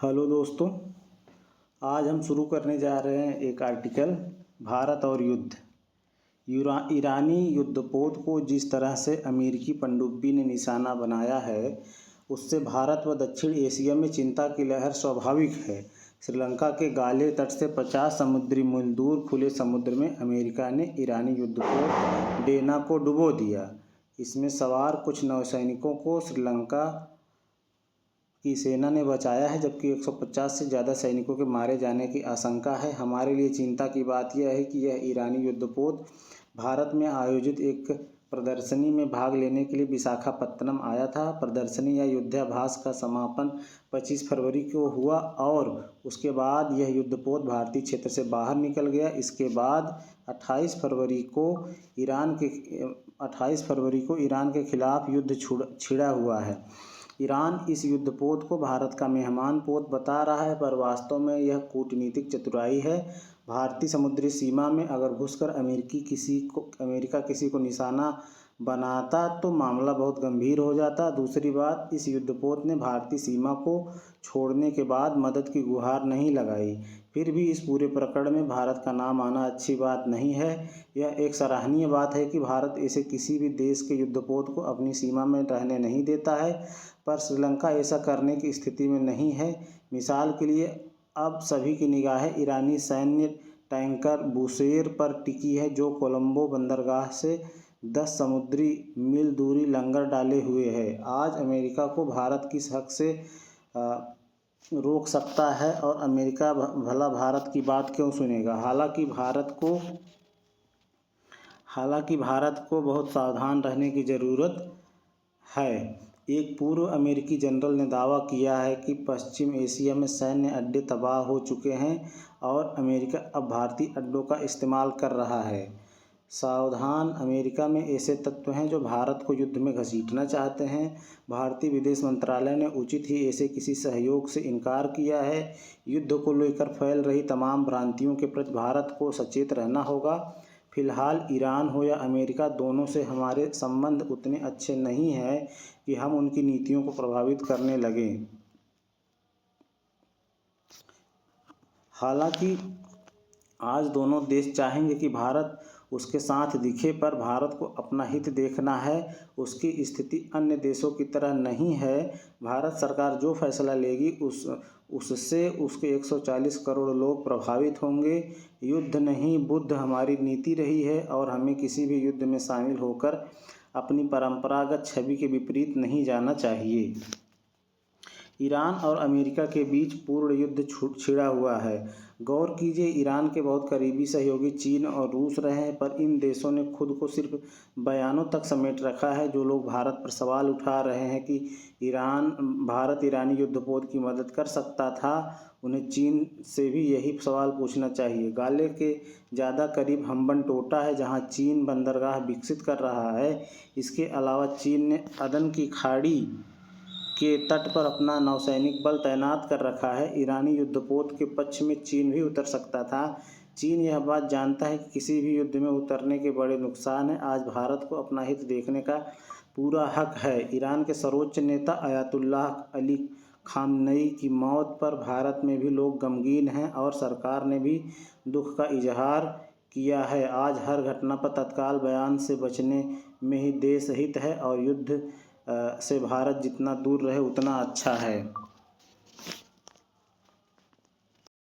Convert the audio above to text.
Hello दोस्तों, आज हम शुरू करने जा रहे हैं एक आर्टिकल भारत और युद्ध। ईरानी युद्धपोत को जिस तरह से अमेरिकी पनडुब्बी ने निशाना बनाया है, उससे भारत व दक्षिण एशिया में चिंता की लहर स्वाभाविक है। श्रीलंका के गाले तट से 50 समुद्री मील दूर खुले समुद्र में अमेरिका ने ईरानी युद्धपोत डेना को डुबो दिया। इसमें सवार कुछ नौसैनिकों को श्रीलंका की सेना ने बचाया है, जबकि 150 से ज़्यादा सैनिकों के मारे जाने की आशंका है। हमारे लिए चिंता की बात यह है कि यह ईरानी युद्धपोत भारत में आयोजित एक प्रदर्शनी में भाग लेने के लिए विशाखापत्तनम आया था। प्रदर्शनी या युद्धाभ्यास का समापन 25 फरवरी को हुआ और उसके बाद यह युद्धपोत भारतीय क्षेत्र से बाहर निकल गया। इसके बाद 28 फरवरी को ईरान के खिलाफ युद्ध छिड़ा हुआ है। ईरान इस युद्धपोत को भारत का मेहमान पोत बता रहा है, पर वास्तव में यह कूटनीतिक चतुराई है। भारतीय समुद्री सीमा में अगर घुसकर अमेरिका किसी को निशाना बनाता तो मामला बहुत गंभीर हो जाता। दूसरी बात, इस युद्धपोत ने भारतीय सीमा को छोड़ने के बाद मदद की गुहार नहीं लगाई। फिर भी इस पूरे प्रकरण में भारत का नाम आना अच्छी बात नहीं है। यह एक सराहनीय बात है कि भारत ऐसे किसी भी देश के युद्धपोत को अपनी सीमा में रहने नहीं देता है, पर श्रीलंका ऐसा करने की स्थिति में नहीं है। मिसाल के लिए, अब सभी की निगाहें ईरानी सैन्य टैंकर बुशेर पर टिकी है, जो कोलंबो बंदरगाह से 10 समुद्री मील दूरी लंगर डाले हुए है। आज अमेरिका को भारत की हक से रोक सकता है और अमेरिका भला भारत की बात क्यों सुनेगा। हालांकि भारत को बहुत सावधान रहने की ज़रूरत है। एक पूर्व अमेरिकी जनरल ने दावा किया है कि पश्चिम एशिया में सैन्य अड्डे तबाह हो चुके हैं और अमेरिका अब भारतीय अड्डों का इस्तेमाल कर रहा है। सावधान अमेरिका में ऐसे तत्व हैं जो भारत को युद्ध में घसीटना चाहते हैं। भारतीय विदेश मंत्रालय ने उचित ही ऐसे किसी सहयोग से इनकार किया है। युद्ध को लेकर फैल रही तमाम भ्रांतियों के प्रति भारत को सचेत रहना होगा। फिलहाल ईरान हो या अमेरिका, दोनों से हमारे संबंध उतने अच्छे नहीं हैं कि हम उनकी नीतियों को प्रभावित करने लगें। हालांकि आज दोनों देश चाहेंगे कि भारत उसके साथ दिखे, पर भारत को अपना हित देखना है। उसकी स्थिति अन्य देशों की तरह नहीं है। भारत सरकार जो फैसला लेगी उससे उसके 140 करोड़ लोग प्रभावित होंगे। युद्ध नहीं, बुद्ध हमारी नीति रही है और हमें किसी भी युद्ध में शामिल होकर अपनी परंपरागत छवि के विपरीत नहीं जाना चाहिए। ईरान और अमेरिका के बीच पूर्ण युद्ध छिड़ा हुआ है। गौर कीजिए, ईरान के बहुत करीबी सहयोगी चीन और रूस रहे हैं, पर इन देशों ने खुद को सिर्फ बयानों तक समेट रखा है। जो लोग भारत पर सवाल उठा रहे हैं कि भारत ईरानी युद्धपोत की मदद कर सकता था, उन्हें चीन से भी यही सवाल पूछना चाहिए। गाले के ज़्यादा करीब हम्बनटोटा है, जहां चीन बंदरगाह विकसित कर रहा है। इसके अलावा चीन ने अदन की खाड़ी के तट पर अपना नौसैनिक बल तैनात कर रखा है। ईरानी युद्धपोत के पक्ष में चीन भी उतर सकता था। चीन यह बात जानता है कि किसी भी युद्ध में उतरने के बड़े नुकसान हैं। आज भारत को अपना हित देखने का पूरा हक है। ईरान के सर्वोच्च नेता अयातुल्लाह अली खामनई की मौत पर भारत में भी लोग गमगीन हैं और सरकार ने भी दुख का इजहार किया है। आज हर घटना पर तत्काल बयान से बचने में ही देश हित है और युद्ध से भारत जितना दूर रहे उतना अच्छा है।